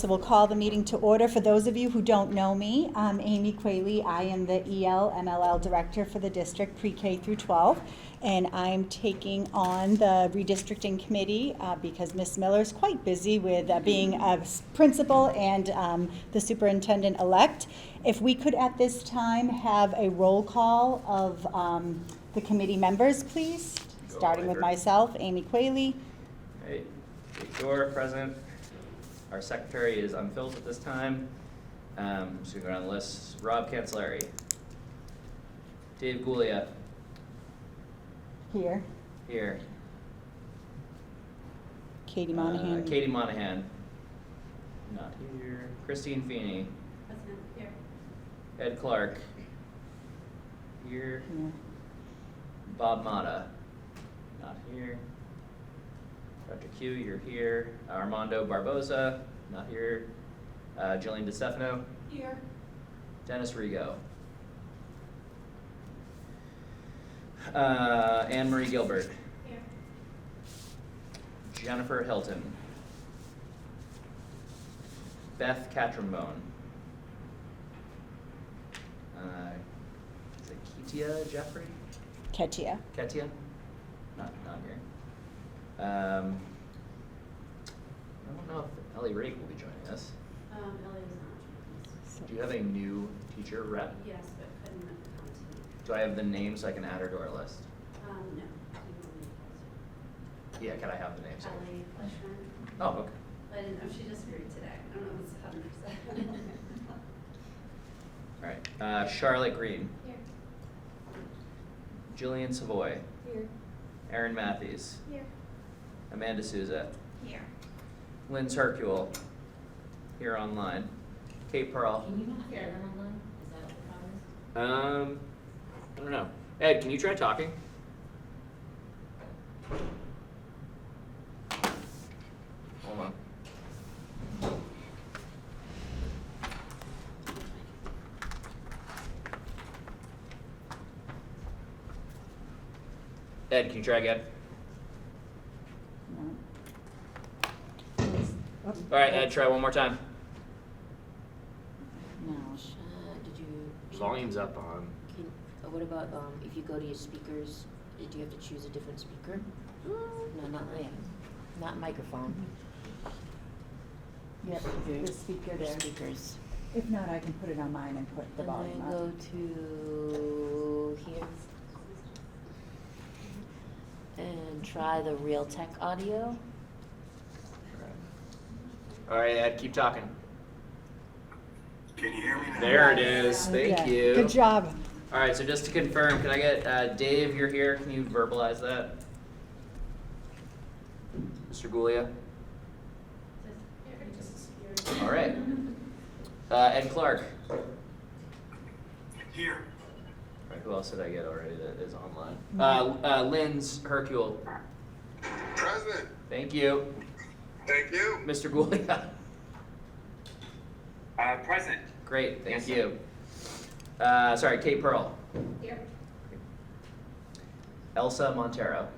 So we'll call the meeting to order. For those of you who don't know me, I'm Amy Qualey. I am the EL/MLL Director for the district pre-K through 12, and I'm taking on the Redistricting Committee because Ms. Miller is quite busy with being a principal and the superintendent-elect. If we could at this time have a roll call of the committee members, please, starting with myself, Amy Qualey. All right, Kate Dorr, present. Our secretary is unfilled at this time. Just gonna go down the list. Rob Cancelleri. Dave Gulia. Here. Here. Katie Monahan. Katie Monahan. Not here. Christine Feeney. Present. Here. Ed Clark. Here. Here. Bob Mata. Not here. Dr. Q, you're here. Armando Barboza, not here. Jillian DeStefano. Here. Dennis Rigo. Anne Marie Gilbert. Here. Jennifer Hilton. Beth Catrambone. Is it Ketia Jeffrey? Ketia. Ketia? Not here. I don't know if Ellie Rake will be joining us. Ellie was not joining us. Do you have a new teacher rep? Yes, but couldn't come tonight. Do I have the name so I can add her to our list? No. Yeah, can I have the name? So? Ellie Fleshman. Oh, okay. I didn't know, she just married today. I don't know if it's 100%. All right. Charlotte Green. Here. Jillian Savoy. Here. Erin Matthews. Here. Amanda Souza. Here. Lynn's Hercule. Here online. Kate Pearl. Can you not hear them online? Is that what the problem is? I don't know. Ed, can you try talking? Hold on. Ed, can you try again? All right, Ed, try one more time. No. Did you? Volume's up on. What about if you go to your speakers? Do you have to choose a different speaker? No, not not microphone. Yep, the speaker Your there. speakers. If not, I can put it on mine and put the And volume then up. go to here. And try the Real Tech audio. All right, Ed, keep talking. Can you hear me now? There it is. Thank Yeah. you. Good job. All right, so just to confirm, can I get Dave? You're here. Can you verbalize that? Mr. Gulia. All right. Ed Clark. Here. All right, who else did I get already that is online? Lynn's Hercule. Present. Thank you. Thank you. Mr. Gulia. Present. Great, thank Yes, sir. you. Sorry, Kate Pearl. Here. Elsa Montero.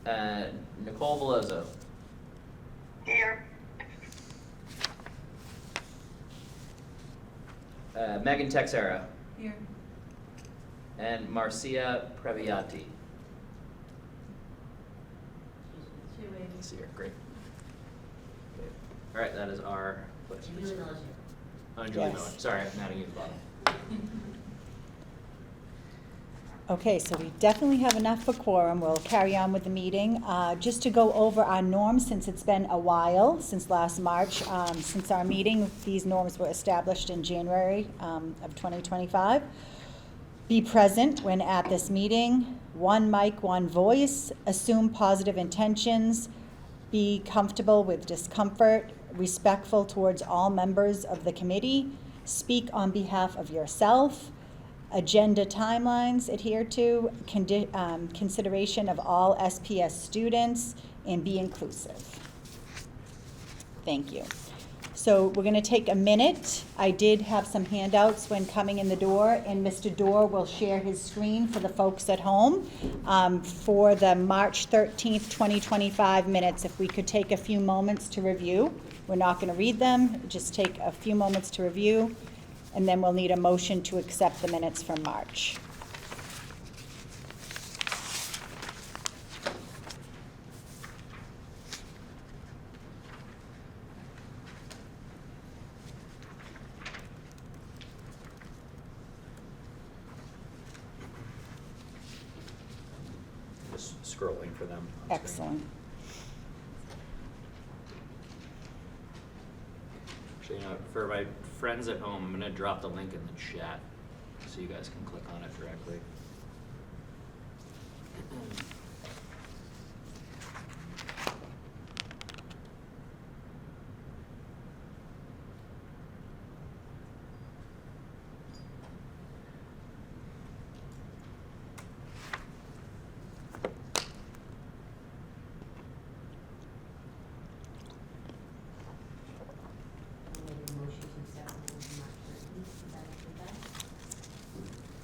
Nicole Veloso. Here. Megan Texera. Here. And Marcia Previati. She waved. Let's see here, great. Okay. All right, that is our. Julie Miller. Julie Yes. Miller. Sorry, I'm adding you to the bottom. Okay, so we definitely have enough for quorum. We'll carry on with the meeting. Just to go over our norms, since it's been a while, since last March, since our meeting, these norms were established in January of 2025. Be present when at this meeting. One mic, one voice. Assume positive intentions. Be comfortable with discomfort. Respectful towards all members of the committee. Speak on behalf of yourself. Agenda timelines adhered to, consideration of all SPS students, and be inclusive. Thank you. So we're going to take a minute. I did have some handouts when coming in the door, and Mr. Dorr will share his screen for the folks at home for the March 13th, 2025 minutes. If we could take a few moments to review. We're not going to read them, just take a few moments to review, and then we'll need a motion to accept the minutes from March. Just scrolling for them. on screen. Excellent. Actually, for my friends at home, I'm gonna drop the link in the chat so you guys can click on it directly.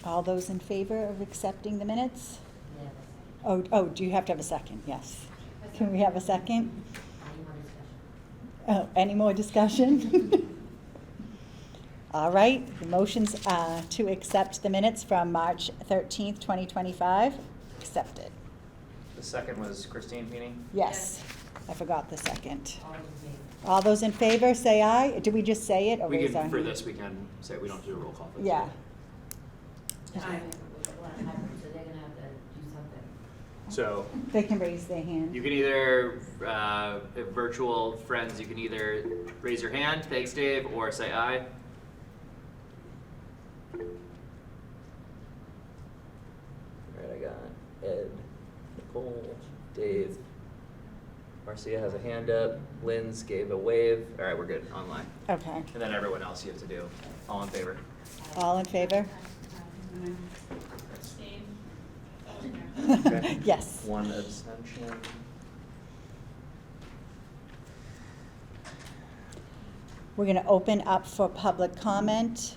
All those in favor of accepting the minutes? Oh, do you have to have a second? Yes. Can we have a second? Oh, any more discussion? All right, the motion's to accept the minutes from March 13th, 2025, accepted. The second was Christine Feeney. Yes, I forgot the second. All those in favor, say aye. Did we just say it or We raise our can, for hand? this, we can say, we don't have to do a roll call for this. Yeah. So they're gonna have to do something. So, They can raise their hand. you can either, if virtual friends, you can either raise your hand, thanks Dave, or say aye. Alright, I got Ed, Nicole, Dave, Marcia has a hand up, Lynn's gave a wave. Alright, we're good, online. Okay, And then everyone else you have to do. All in favor? all in favor? Okay. Yes. One abstention. We're going to open up for public comment.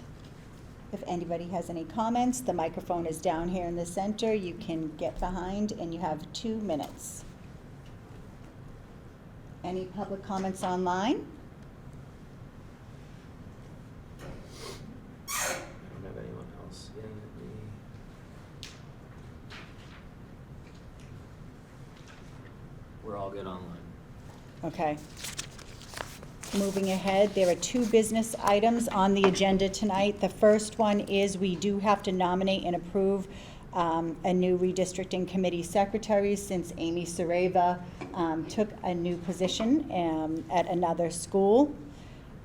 If anybody has any comments, the microphone is down here in the center. You can get behind, and you have 2 minutes. Any public comments online? I don't have anyone else in the. We're all good online. Okay. Moving ahead, there are 2 business items on the agenda tonight. The first one is we do have to nominate and approve a new redistricting committee secretary since Amy Sareva took a new position at another school.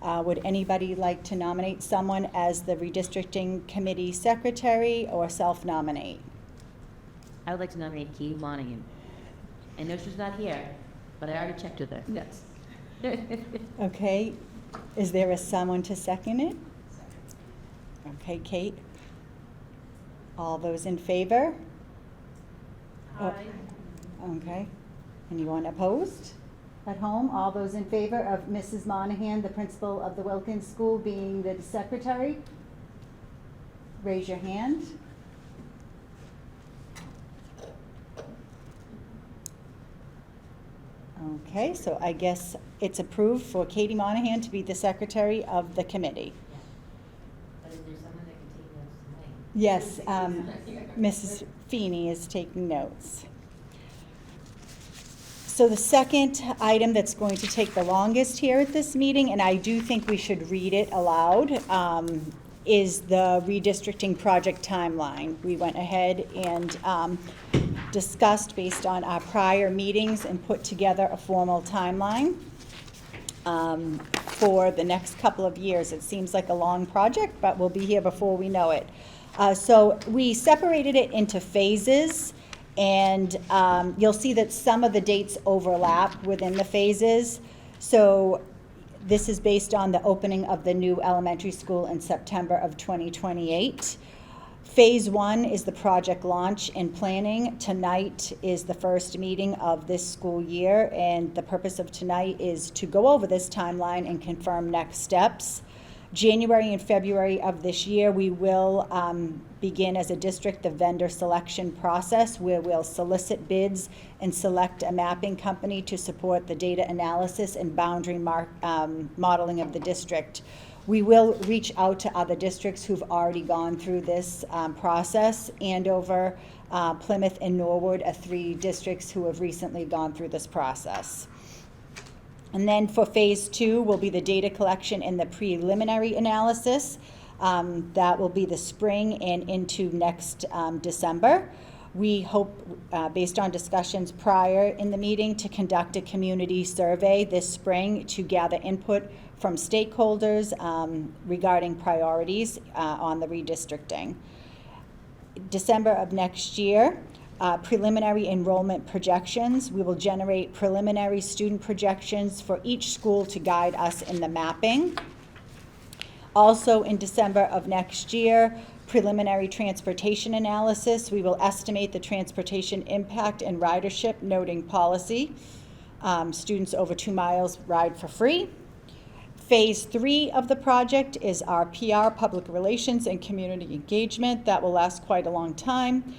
Would anybody like to nominate someone as the redistricting committee secretary or self-nominate? I would like to nominate Katie Monahan. I know she's not here, but I already checked with her. Yes. Okay, is there someone to second it? Okay, Kate. All those in favor? Oh, okay. Anyone opposed at home? All those in favor of Mrs. Monahan, the principal of the Wilkins School, being the secretary? Raise your hand. Okay, so I guess it's approved for Katie Monahan to be the secretary of the committee. But is there someone that can take notes tonight? Yes, Mrs. Feeney is taking notes. So the second item that's going to take the longest here at this meeting, and I do think we should read it aloud, is the redistricting project timeline. We went ahead and discussed based on our prior meetings and put together a formal timeline for the next couple of years. It seems like a long project, but we'll be here before we know it. So we separated it into phases, and you'll see that some of the dates overlap within the phases. So this is based on the opening of the new elementary school in September of 2028. Phase 1 is the project launch and planning. Tonight is the first meeting of this school year, and the purpose of tonight is to go over this timeline and confirm next steps. January and February of this year, we will begin as a district the vendor selection process, where we'll solicit bids and select a mapping company to support the data analysis and boundary modeling of the district. We will reach out to other districts who've already gone through this process. Andover, Plymouth, and Norwood are 3 districts who have recently gone through this process. And then for phase 2 will be the data collection and the preliminary analysis. That will be the spring and into next December. We hope, based on discussions prior in the meeting, to conduct a community survey this spring to gather input from stakeholders regarding priorities on the redistricting. December of next year, preliminary enrollment projections. We will generate preliminary student projections for each school to guide us in the mapping. Also in December of next year, preliminary transportation analysis. We will estimate the transportation impact and ridership, noting policy. Students over 2 miles ride for free. Phase 3 of the project is our PR, public relations, and community engagement. That will last quite a long time.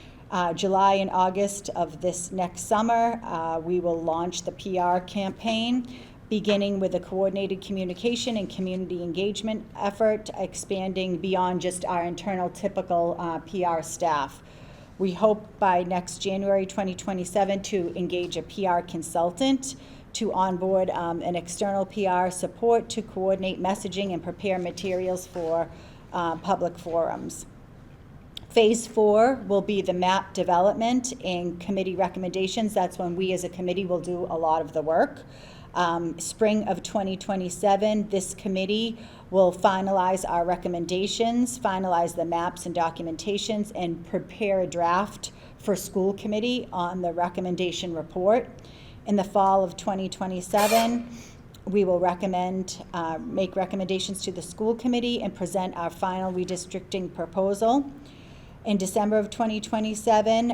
July and August of this next summer, we will launch the PR campaign, beginning with a coordinated communication and community engagement effort, expanding beyond just our internal typical PR staff. We hope by next January 2027 to engage a PR consultant to onboard an external PR support to coordinate messaging and prepare materials for public forums. Phase 4 will be the map development and committee recommendations. That's when we as a committee will do a lot of the work. Spring of 2027, this committee will finalize our recommendations, finalize the maps and documentations, and prepare a draft for school committee on the recommendation report. In the fall of 2027, we will make recommendations to the school committee and present our final redistricting proposal. In December of 2027,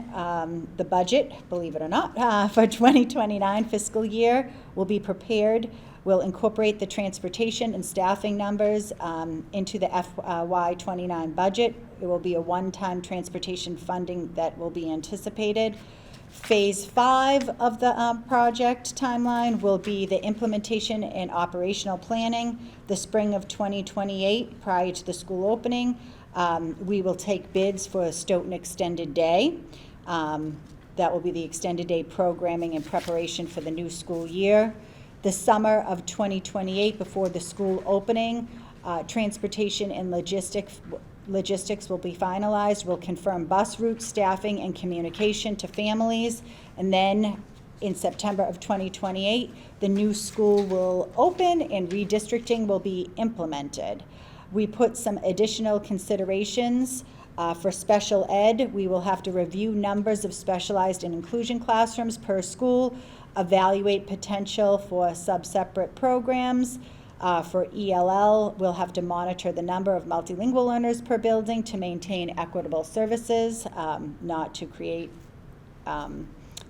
the budget, believe it or not, for 2029 fiscal year will be prepared. We'll incorporate the transportation and staffing numbers into the FY29 budget. It will be a one-time transportation funding that will be anticipated. Phase 5 of the project timeline will be the implementation and operational planning. The spring of 2028, prior to the school opening, we will take bids for a Stoughton Extended Day. That will be the Extended Day programming in preparation for the new school year. The summer of 2028, before the school opening, transportation and logistics will be finalized. We'll confirm bus routes, staffing, and communication to families. And then in September of 2028, the new school will open and redistricting will be implemented. We put some additional considerations for special ed. We will have to review numbers of specialized and inclusion classrooms per school, evaluate potential for sub-separate programs. For ELL, we'll have to monitor the number of multilingual learners per building to maintain equitable services, not to create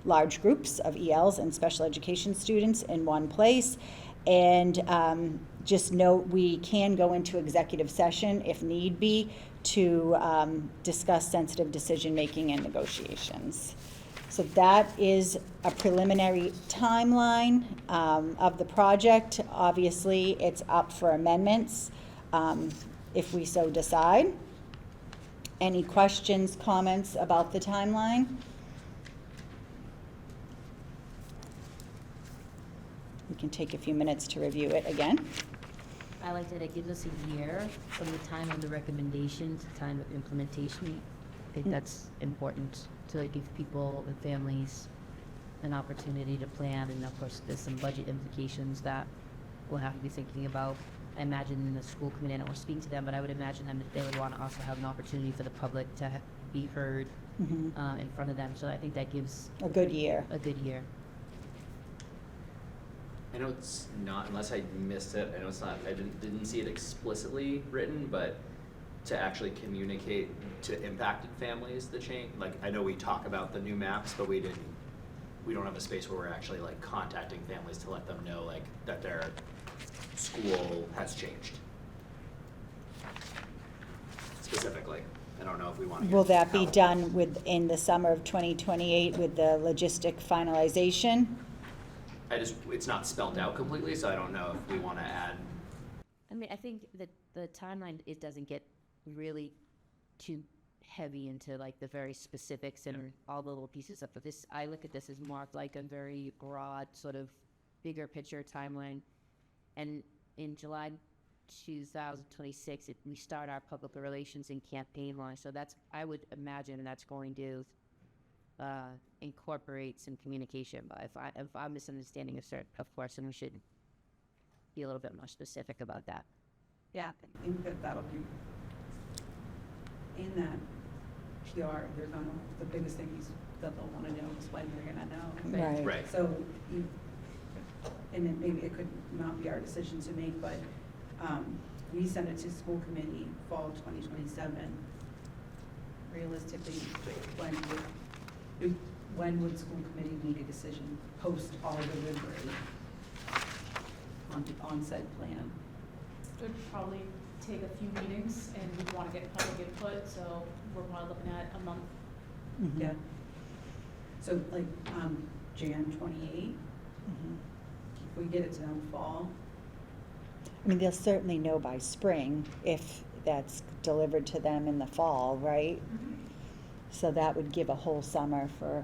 large groups of ELs and special education students in one place. And just note, we can go into executive session if need be to discuss sensitive decision-making and negotiations. So that is a preliminary timeline of the project. Obviously, it's up for amendments if we so decide. Any questions, comments about the timeline? We can take a few minutes to review it again. I like that it gives us a year from the time of the recommendation to time of implementation. I think that's important to give people and families an opportunity to plan, and of course there's some budget implications that we'll have to be thinking about. I imagine the school committee, I don't want to speak to them, but I would imagine them that they would want to also have an opportunity for the public to be heard in front of them. So I think that gives A good year. a good year. I know it's not, unless I missed it, I know it's not, I didn't see it explicitly written, but to actually communicate to impacted families the change? Like, I know we talk about the new maps, but we don't have a space where we're actually like contacting families to let them know like that their school has changed. Specifically, I don't know if we want to. Will that be done in the summer of 2028 with the logistic finalization? It's not spelled out completely, so I don't know if we want to add. I mean, I think that the timeline, it doesn't get really too heavy into like the very specifics and all the little pieces of this. I look at this as more of like a very broad sort of bigger picture timeline. And in July 2026, we start our public relations and campaign launch. So that's, I would imagine that's going to incorporate some communication. But if I'm misunderstanding of course, then we should be a little bit more specific about that. Yeah, I think that'll be, in that PR, they're gonna, the biggest thing is that they'll wanna know is when they're gonna know. Right. Right. So, and then maybe it could not be our decision to make, but we send it to school committee fall 2027. Realistically, when would school committee make a decision post all delivery on said plan? It would probably take a few meetings, and we'd want to get public input, so we're probably looking at a month. Mhm. Yeah. So like Jan 28, Mhm. if we get it to them fall. I mean, they'll certainly know by spring if that's delivered to them in the fall, right? So that would give a whole summer for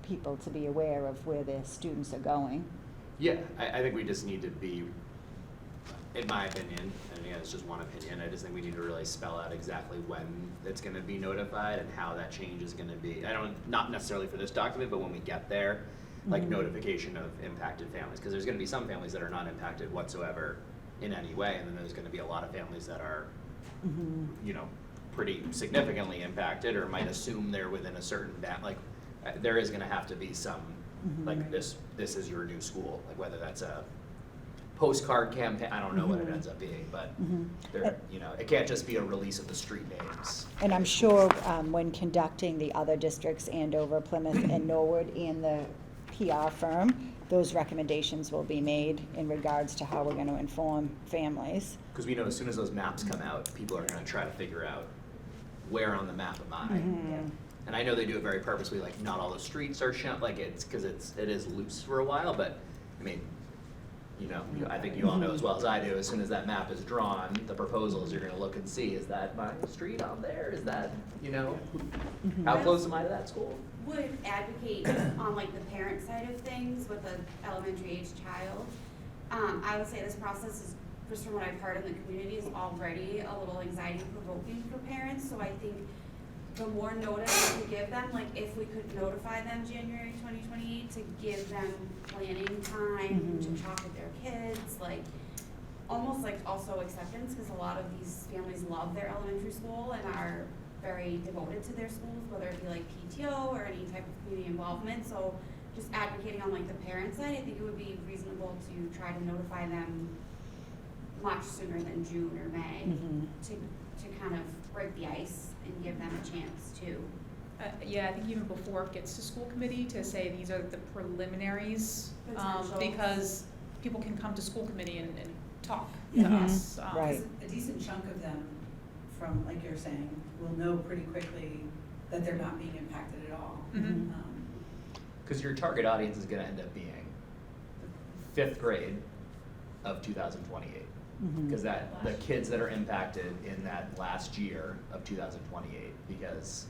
people to be aware of where their students are going. Yeah, I think we just need to be, in my opinion, and again, it's just one opinion, I just think we need to really spell out exactly when it's gonna be notified and how that change is gonna be. Not necessarily for this document, but when we get there, like Mhm. notification of impacted families, because there's gonna be some families that are not impacted whatsoever in any way, and then there's gonna be a lot of families that are, Mhm. you know, pretty significantly impacted or might assume they're within a certain there is gonna have to be some, Mhm. like this is your new school, like whether that's a postcard campaign, I don't know what it Mhm. ends up being, but Mhm. there, you know, it can't just be a release of the street names. And I'm sure when conducting the other districts, Andover, Plymouth, and Norwood, and the PR firm, those recommendations will be made in regards to how we're going to inform families. Because we know as soon as those maps come out, people are gonna try to figure out where on the map am I? Mhm. And I know they do it very purposely, like not all the streets are shown, like it is loose for a while, but I mean, you know, I think you all know as well as I do, as soon as that map is drawn, the proposals, you're gonna look and see, is that my street on there? Is that, you know, how close am I to that school? Would advocate on like the parent side of things with an elementary age child. I would say this process is, just from what I've heard in the community, is already a little anxiety provoking for parents, so I think the more notice we give them, like if we could notify them January 2028 to give them planning time to talk with their kids, like almost like also acceptance, because a lot of these families love their elementary school and are very devoted to their schools, whether it be like PTO or any type of community involvement. So just advocating on like the parent side, I think it would be reasonable to try to notify them much sooner than June or May Mhm. to kind of break the ice and give them a chance to. Yeah, I think even before it gets to school committee, to say these are the preliminaries, Potential. because people can come to school committee and talk to Mhm. us. Right. A decent chunk of them, from like you're saying, will know pretty quickly that they're not being impacted at all. Mhm. Because your target audience is gonna end up being fifth grade of 2028. Mhm. Because the kids that are impacted in that last year of 2028, because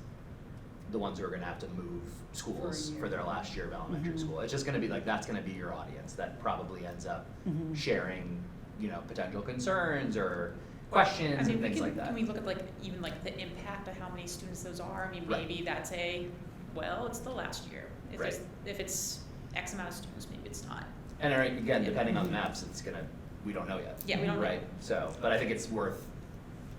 the ones who are gonna have to move schools year. for their last year of elementary Mhm. school. It's just gonna be like, that's gonna be your audience that probably ends up Mhm. sharing, you know, potential concerns or questions I mean, and things like that. Can we look at like, even like the impact of how many students those are? I mean, Right. maybe that's it's the last year. Right. If it's X amount of students, maybe it's not. And again, depending on the maps, we don't know yet. Yeah, we don't know. Right, so, but I think it's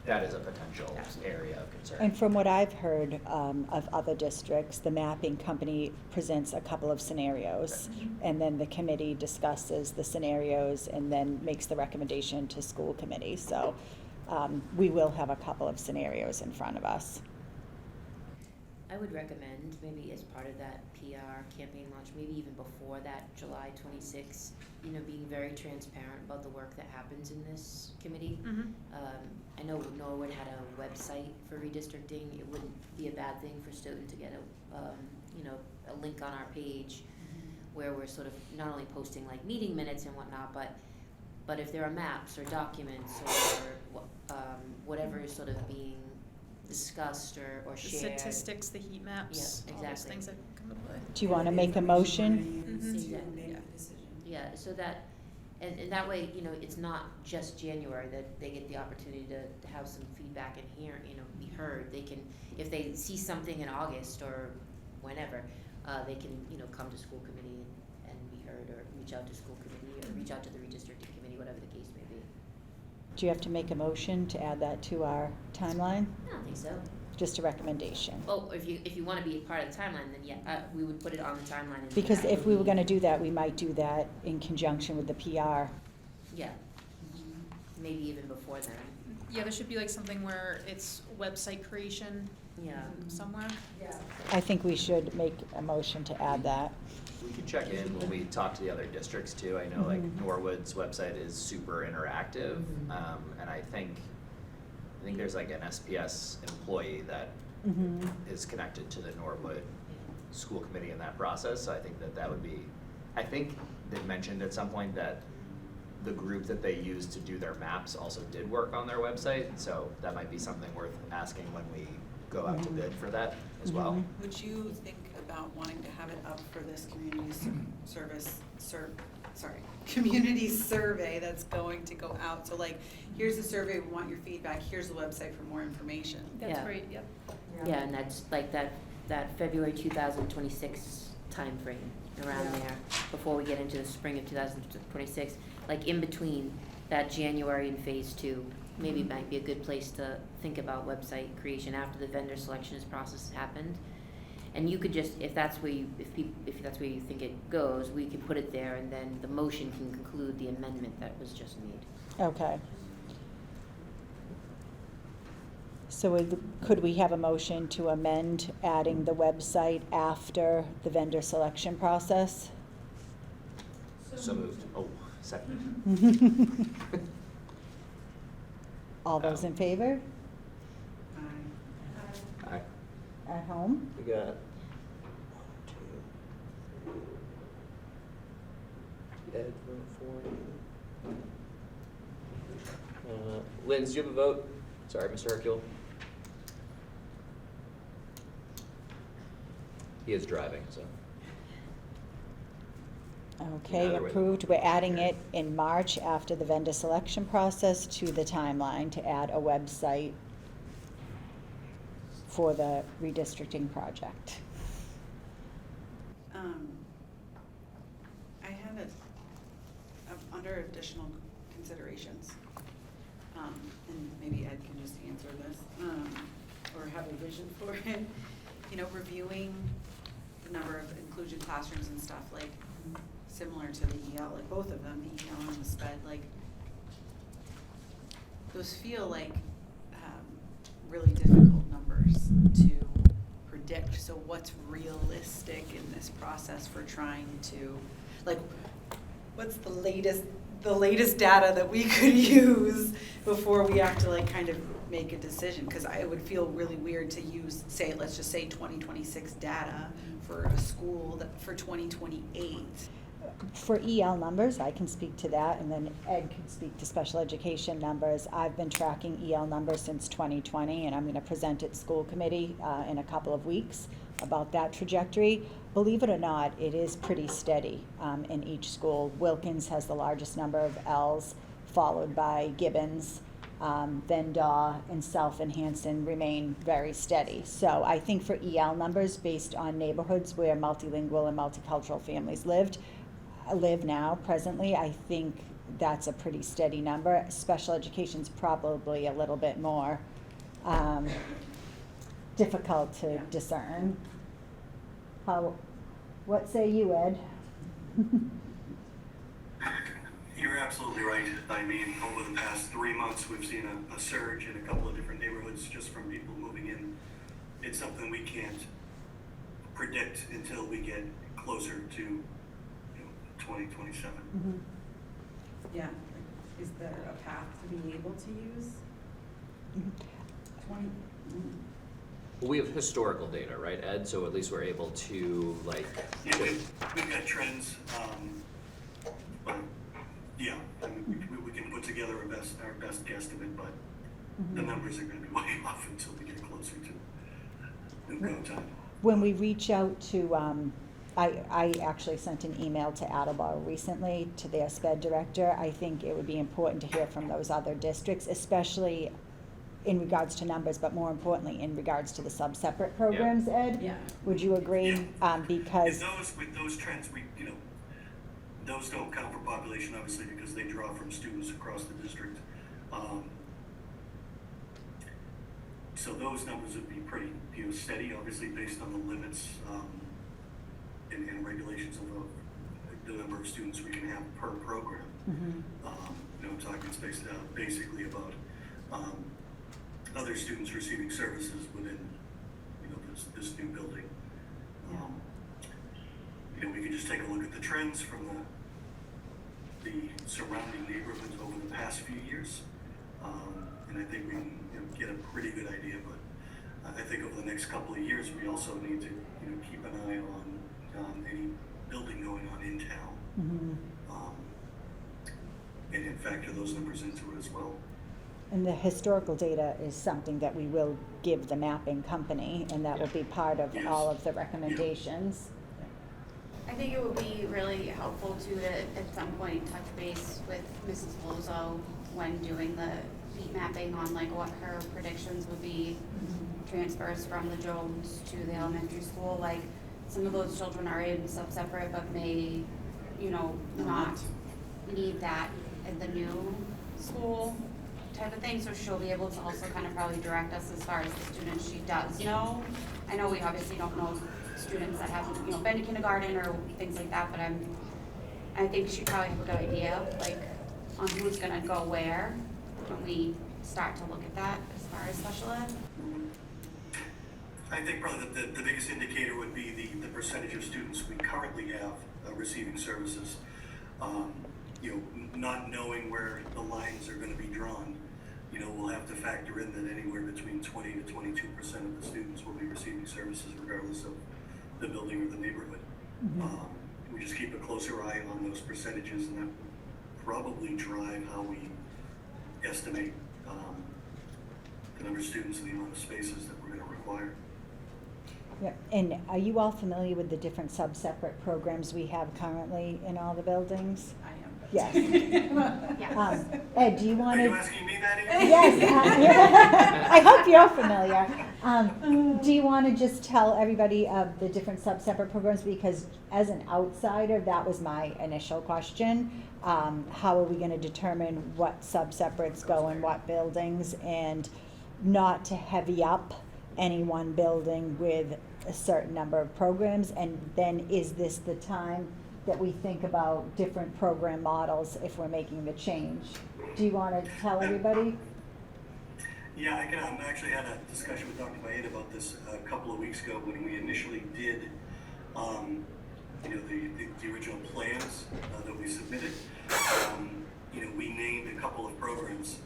that is a potential Absolutely. area of concern. And from what I've heard of other districts, the mapping company presents a couple of scenarios, and then the committee discusses the scenarios and then makes the recommendation to school committee. So we will have a couple of scenarios in front of us. I would recommend, maybe as part of that PR campaign launch, maybe even before that July 26th, being very transparent about the work that happens in this committee. I know Norwood had a website for redistricting. It wouldn't be a bad thing for Stoughton to get a link on our page where we're sort of not only posting like meeting minutes and whatnot, but if there are maps or documents or whatever is sort of being discussed or The shared. statistics, the heat maps, Yeah, all those exactly. things that come into play. Do you want to make a motion? Exactly. Make a decision. Yeah, so that, and that way, it's not just January, that they get the opportunity to have some feedback and hear, be heard. They can, if they see something in August or whenever, they can, come to school committee and be heard, or reach out to school committee, or reach out to the redistricting committee, whatever the case may be. Do you have to make a motion to add that to our timeline? I don't think so. Just a recommendation? Well, if you want to be a part of the timeline, then yeah, we would put it on the timeline. And Because that if would we were be- gonna do that, we might do that in conjunction with the PR. Yeah, maybe even before then. Yeah, there should be like something where it's website creation Yeah. somewhere. I think we should make a motion to add that. We could check in when we talk to the other districts too. I know like Mhm. Norwood's website is super interactive, Mhm. and I think there's like an SPS employee that Mhm. is connected to the Norwood school committee in that process, so I think that would be, I think they mentioned at some point that the group that they used to do their maps also did work on their website, so that might be something worth asking when we go out to bid for that as well. Mhm. Would you think about wanting to have it up for this community community survey that's going to go out? So like, here's the survey, we want your feedback, here's the website for more information. That's Yeah. great, yep. Yeah, and that's like that February 2026 timeframe, around Yeah. there, before we get into the spring of 2026, like in between that January and phase 2, maybe might be a good place to think about website creation after the vendor selections process has happened. And you could just, if that's where you think it goes, we could put it there, and then the motion can conclude the amendment that was just made. Okay. So could we have a motion to amend adding the website after the vendor selection process? So moved. Oh, second. All those in favor? Aye. At home? We got 1, 2. Ed, vote for. Linz, do you have a vote? Sorry, Mr. Hercule. He is driving, so. Okay, Either way. approved. We're adding it in March after the vendor selection process to the timeline to add a website for the redistricting project. I had under additional considerations, and maybe Ed can just answer this, or have a vision for it, reviewing the number of inclusion classrooms and stuff, like, similar to the EL, like both of them, the EL and the SPED, like, those feel like really difficult numbers to predict. So what's realistic in this process for trying to, like, what's the latest data that we could use before we have to like kind of make a decision? Because it would feel really weird to use, say, let's just say 2026 data for a school for 2028. For EL numbers, I can speak to that, and then Ed can speak to special education numbers. I've been tracking EL numbers since 2020, and I'm going to present at school committee in a couple of weeks about that trajectory. Believe it or not, it is pretty steady in each school. Wilkins has the largest number of Ls, followed by Gibbons, then Daw, and South and Hanson remain very steady. So I think for EL numbers, based on neighborhoods where multilingual and multicultural families live now, presently, I think that's a pretty steady number. Special education's probably a little bit more difficult to discern. You're absolutely right. I mean, over the past 3 months, we've seen a surge in a couple of different neighborhoods just from people moving in. It's something we can't predict until we get closer to 2027. Mhm. Yeah, is there a path to be able to use Mhm. 20? We have historical data, right, Ed? So at least we're able to like. Yeah, we've got trends, but yeah, I mean, we can put together our best guesstimate, but the Mhm. numbers are going to be way off until we get closer to the go time. When we reach out to, I actually sent an email to Attleboro recently, to their SPED director. I think it would be important to hear from those other districts, especially in regards to numbers, but more importantly, in regards to the sub-separate programs, Ed? Yeah. Would you agree? Because, With those trends, those don't count for population, obviously, because they draw from students across the district. So those numbers would be pretty, steady, obviously, based on the limits, and regulations of the number of students we can have per program. Mhm. I'm talking basically about, other students receiving services within, this new building. We could just take a look at the trends from the surrounding neighborhoods over the past few years. And I think we can get a pretty good idea, but I think over the next couple of years, we also need to, keep an eye on any building going on in town. Mhm. And factor those numbers into it as well. And the historical data is something that we will give the mapping company, and that will be part of Yes. all of the recommendations. I think it would be really helpful to at some point touch base with Mrs. Lozo when doing the beat mapping on like what her predictions would be transfers from the Jones to the elementary school. Like some of those children are in sub-separate but may, not need that in the new school type of thing. So she'll be able to also kind of probably direct us as far as the students she does know. I know we obviously don't know students that haven't, been to kindergarten or things like that, but I think she'd probably have a good idea, like, on who's gonna go where when we start to look at that as far as special ed. I think probably the biggest indicator would be the percentage of students we currently have receiving services. Not knowing where the lines are going to be drawn, we'll have to factor in that anywhere between 20 to 22% of the students will be receiving services regardless of the building or the neighborhood. We just keep a closer eye on those percentages, and that will probably drive how we estimate the number of students and the amount of spaces that we're going to require. Yeah, and are you all familiar with the different sub-separate programs we have currently in all the buildings? I am. Yes. Yeah. Ed, do you want Are to? you asking me that, Amy? Yes, I hope you're familiar. Do you want to just tell everybody of the different sub-separate programs? Because as an outsider, that was my initial question. How are we going to determine what sub-separates go in what buildings, and not to heavy up any one building with a certain number of programs? And then is this the time that we think about different program models if we're making the change? Do you want to tell everybody? Yeah, I can. I actually had a discussion with Dr. Bayet about this a couple of weeks ago when we initially did, the original plans that we submitted. We named a couple of programs,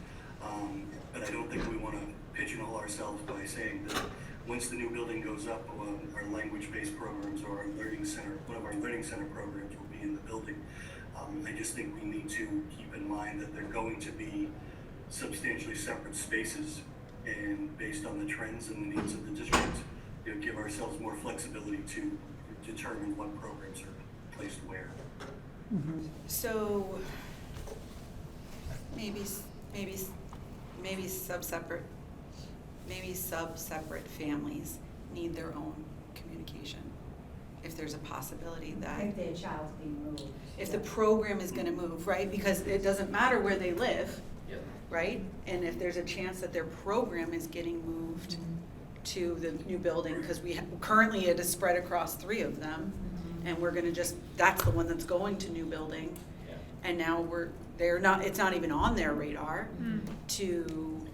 but I don't think we want to pigeonhole ourselves by saying that once the new building goes up, our language-based programs or our learning center, one of our learning center programs will be in the building. I just think we need to keep in mind that they're going to be substantially separate spaces, and based on the trends and the needs of the district, give ourselves more flexibility to determine what programs are placed where. Mm-hmm. So maybe sub-separate families need their own communication. If there's a possibility that If their child's being moved. if the program is gonna move, right? Because it doesn't matter where they live, Yep. right? And if there's a chance that their program is getting moved to the new building, because currently it is spread across 3 of them, and we're gonna that's the one that's going to new building. Yeah. and now it's not even on their radar to,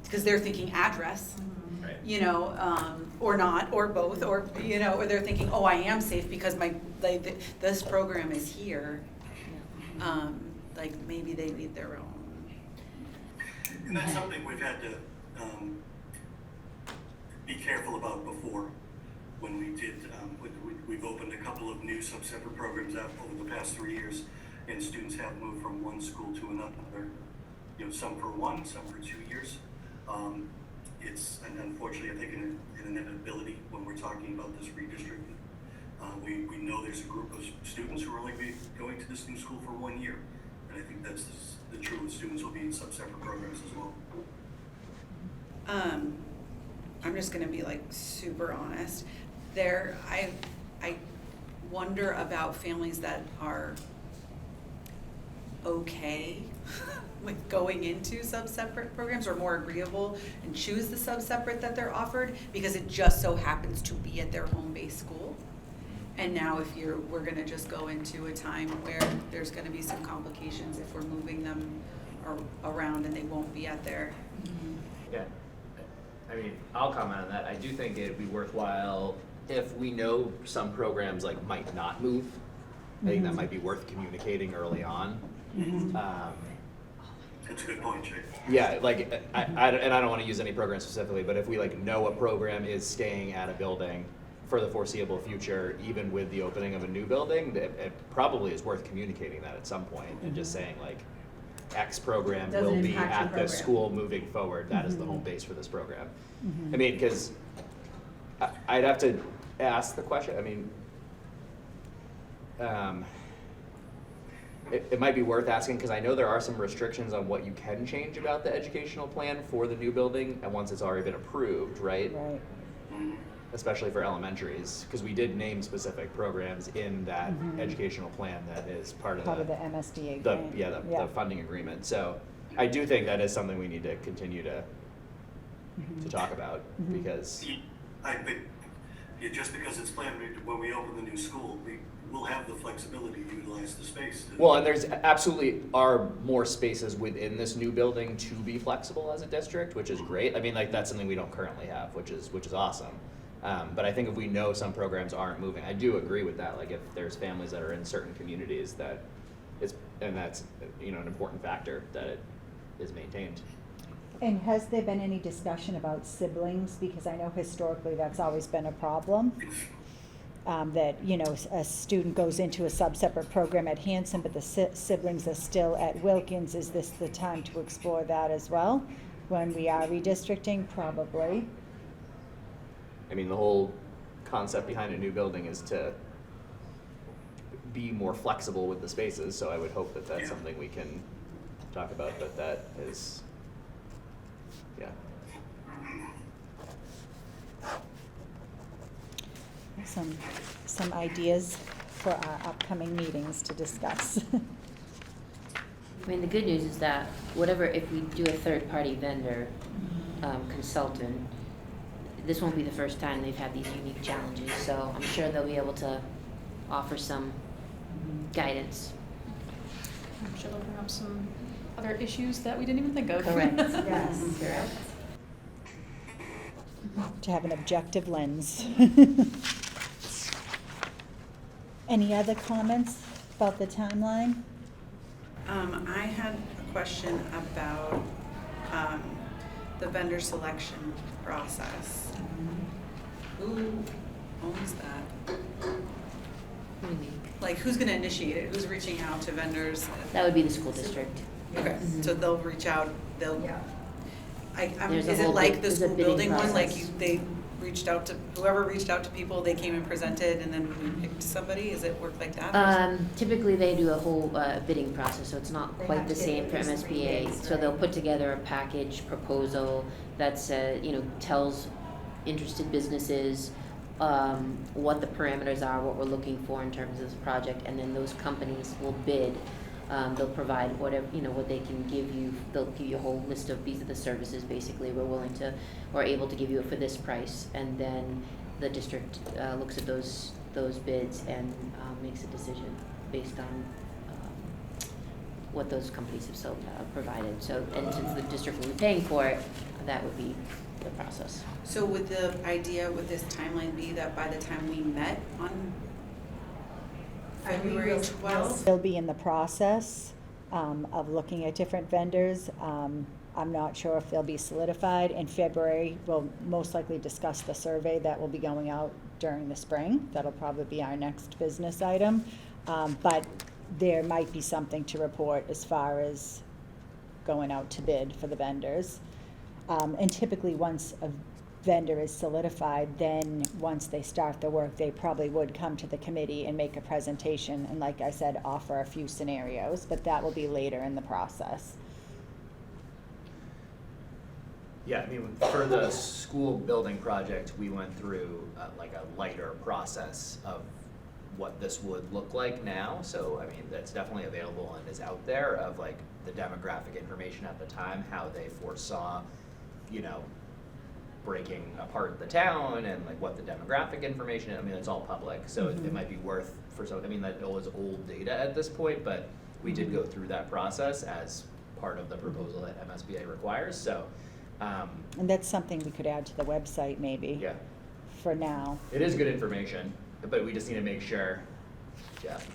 because they're thinking address, Right. you know, or not, or both, or, you know, or they're thinking, oh, I am safe because this program is here. Like maybe they need their own. And that's something we've had to be careful about before. When we did, we've opened a couple of new sub-separate programs out over the past 3 years, and students have moved from one school to another. You know, some for 1, some for 2 years. It's, and unfortunately, I think an inevitability when we're talking about this redistricting. We know there's a group of students who are only going to this new school for 1 year. And I think that's the truth. Students will be in sub-separate programs as well. I'm just gonna be like super honest. I wonder about families that are okay with going into sub-separate programs or more agreeable and choose the sub-separate that they're offered because it just so happens to be at their home-based school. And now we're gonna just go into a time where there's gonna be some complications if we're moving them around and they won't be at their. Yeah, I mean, I'll comment on that. I do think it'd be worthwhile if we know some programs like might not move. I think that might be worth communicating early on. That's a good point, Jake. Yeah, like, I don't wanna use any program specifically, but if we like know a program is staying at a building for the foreseeable future, even with the opening of a new building, it probably is worth communicating that at some point and just saying like, X program Doesn't will be impact your at the program. school moving forward, that is the home base for this program. I mean, cause I'd have to ask the question, I mean, it might be worth asking, cause I know there are some restrictions on what you can change about the educational plan for the new building, and once it's already been approved, right? Right. Especially for elementaries, because we did name specific programs in that educational plan that is part of Part of the the, MSDA grant. the funding agreement. So I do think that is something we need to continue to talk about, because, I think, just because it's planned, when we open the new school, we'll have the flexibility to utilize the space. well, and there's absolutely are more spaces within this new building to be flexible as a district, which is great. I mean, like, that's something we don't currently have, which is awesome. But I think if we know some programs aren't moving, I do agree with that. Like, if there's families that are in certain communities that's, you know, an important factor that it is maintained. And has there been any discussion about siblings? Because I know historically that's always been a problem. That, you know, a student goes into a sub-separate program at Hanson, but the siblings are still at Wilkins. Is this the time to explore that as well? When we are redistricting, probably. I mean, the whole concept behind a new building is to be more flexible with the spaces, so I would hope that that's something we can talk about, but that is, yeah. Some ideas for our upcoming meetings to discuss. I mean, the good news is that if we do a third-party vendor, consultant, this won't be the first time they've had these unique challenges, so I'm sure they'll be able to offer some guidance. I'm sure they'll bring up some other issues that we didn't even think of. Correct. Yes. Correct. To have an objective lens. Any other comments about the timeline? I had a question about the vendor selection process. Who owns that? What do you mean? Like, who's gonna initiate it? Who's reaching out to vendors? That would be the school district. Okay, so they'll reach out, There's a is it whole like bid- the there's a school bidding building one, like process. they reached out to, whoever reached out to people, they came and presented, and then we picked somebody? Is it work like that? Typically, they do a whole bidding process, so it's not They quite have the to get same at for least 3 MSBA. bids, So they'll right? put together a package proposal that's, tells interested businesses what the parameters are, what we're looking for in terms of this project, and then those companies will bid. They'll provide whatever, what they can give you. They'll give you a whole list of, these are the services basically we're able to give you for this price. And then the district looks at those bids and makes a decision based on what those companies have provided. So, and since the district will be paying for it, that would be the process. So would the idea with this timeline be that by the time we met on February 12th? They'll be in the process of looking at different vendors. I'm not sure if they'll be solidified. In February, we'll most likely discuss the survey that will be going out during the spring. That'll probably be our next business item. But there might be something to report as far as going out to bid for the vendors. And typically, once a vendor is solidified, then once they start the work, they probably would come to the committee and make a presentation, and like I said, offer a few scenarios, but that will be later in the process. Yeah, I mean, for the school building project, we went through like a lighter process of what this would look like now. So, I mean, that's definitely available and is out there of like the demographic information at the time, how they foresaw, you know, breaking apart the town and like what the demographic information, I mean, it's all public. So it might be worth for some, I mean, that was old data at this point, but we did go through that process as part of the proposal that MSBA requires, so. And that's something we could add to the website maybe. Yeah. For now. It is good information, but we just need to make sure, Jeff,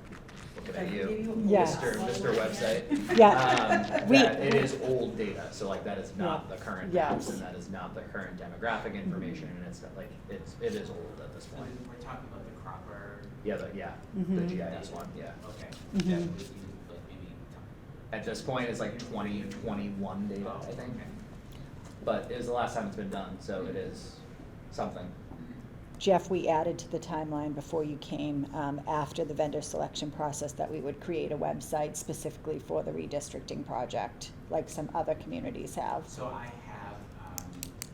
looking at you, Yes. Mr. Website. Yeah. That it is old data, so like that is not the current maps Yes. and that is not the current demographic information and it's not like, it is old at this point. We're talking about the Cropper. Yeah, the Mhm. GIS one, yeah. Okay. Mhm. That would be like maybe. At this point, it's like 2021 data, Oh, I think. okay. But it was the last time it's been done, so it is something. Jeff, we added to the timeline before you came, after the vendor selection process, that we would create a website specifically for the redistricting project, like some other communities have. So I have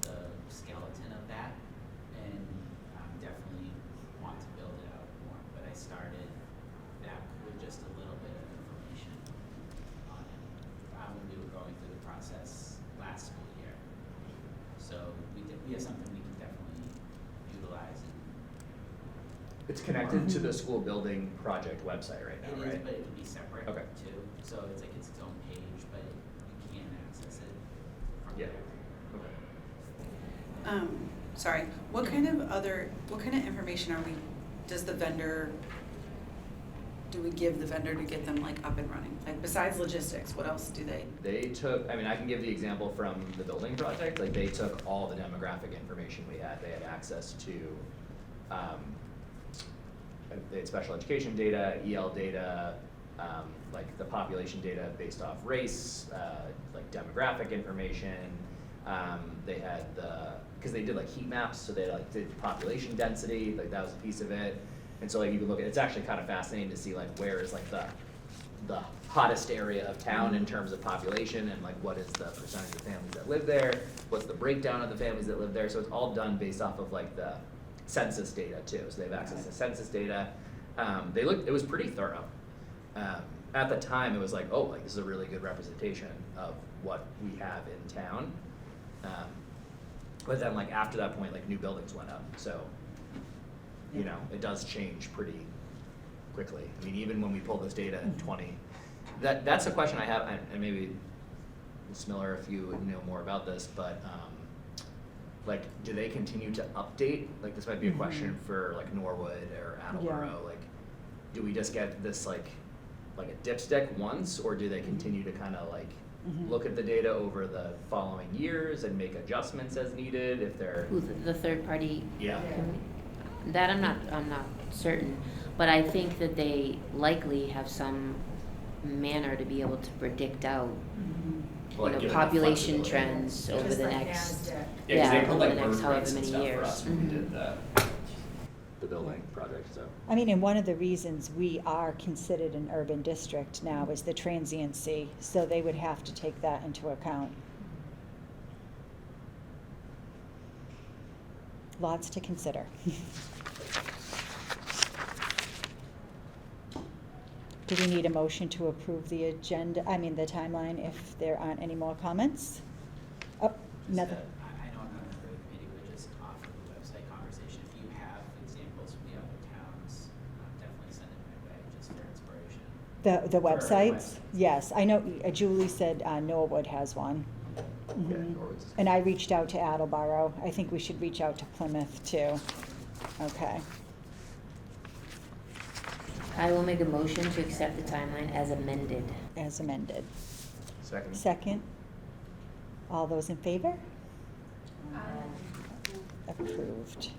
the skeleton of that, and definitely want to build it out more. But I started that with just a little bit of information on it when we were going through the process last school year. So we have something we can definitely utilize. It's connected to the school building project website right now, It is, right? but it would be separate Okay. too. So it's like its own page, but you can access it from Yeah. there. Okay. Sorry, what kind of information do we give the vendor to get them like up and running? Like besides logistics, what else do they? They took, I mean, I can give the example from the building project, like they took all the demographic information we had. They had access to, they had special education data, EL data, like the population data based off race, like demographic information. They had because they did like heat maps, so they like did population density, like that was a piece of it. And so like you can look at, it's actually kind of fascinating to see like where is like the hottest area of town in terms of population and like what is the percentage of families that live there, what's the breakdown of the families that live there. So it's all done based off of like the census data too. So they have access to census data. It was pretty thorough. At the time it was like, oh, like this is a really good representation of what we have in town. But then like after that point, like new buildings went up. So, you know, it does change pretty quickly. I mean, even when we pull this data in that's a question I have, and maybe Ms. Miller, if you know more about this, but like, do they continue to update? Like, this might be a question for like Norwood or Attleboro. Like, do we just get this like a dipstick once, or do they continue to kind of like look at the data over the following years and make adjustments as needed if they're The third party. Yeah. That I'm not certain, but I think that they likely have some manner to be able to predict out, Like, you given know, the population flexibility. trends over the next, Yeah, 'cause they put over like the next birth however rates and many stuff years. for us when we did the building project, so. I mean, and one of the reasons we are considered an urban district now is the transiency, so they would have to take that into account. Lots to consider. Do we need a motion to approve the agenda, the timeline, if there aren't any more comments? Oh, nothing. I know I'm not a member of the committee, but just off of the website conversation, if you have examples from the other towns, definitely send it my way, just for inspiration. The For our websites? websites. Yes, I know, Julie said Norwood has one. Mhm. Norwood's is- And I reached out to Attleboro. I think we should reach out to Plymouth too. Okay. I will make a motion to accept the timeline as amended. As amended. Second. Second. All those in favor? Approved.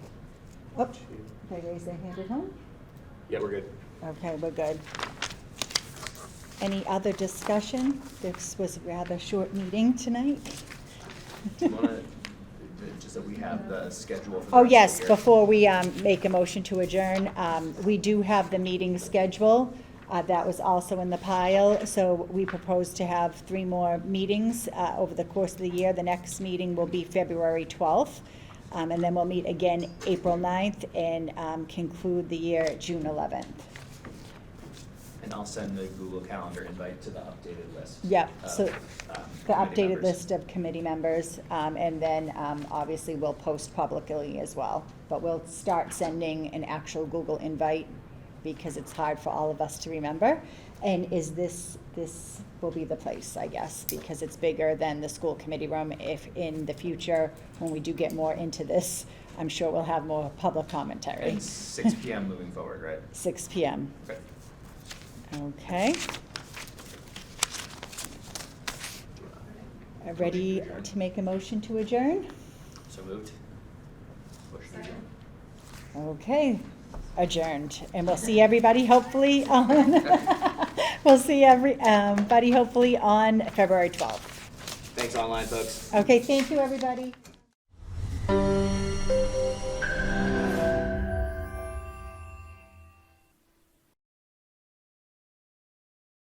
Oh, did I raise their hand at home? Yeah, we're good. Okay, we're good. Any other discussion? This was a rather short meeting tonight. Do you wanna, just that we have the schedule for the Oh, rest of yes, the year? before we make a motion to adjourn, we do have the meeting schedule. That was also in the pile, so we propose to have 3 more meetings over the course of the year. The next meeting will be February 12th, and then we'll meet again April 9th and conclude the year June 11th. And I'll send the Google Calendar invite to the updated list. Yep, of, so um, the committee updated members. list of committee members, and then obviously we'll post publicly as well. But we'll start sending an actual Google invite because it's hard for all of us to remember. And this will be the place, I guess, because it's bigger than the school committee room. If in the future, when we do get more into this, I'm sure we'll have more public commentary. And 6 PM moving forward, right? 6 PM. Okay. Okay. Ready to make a motion to adjourn? So moved. Motion to adjourn. Okay, adjourned. And we'll see everybody hopefully on, we'll see everybody hopefully on February 12th. Thanks online, folks. Okay, thank you, everybody.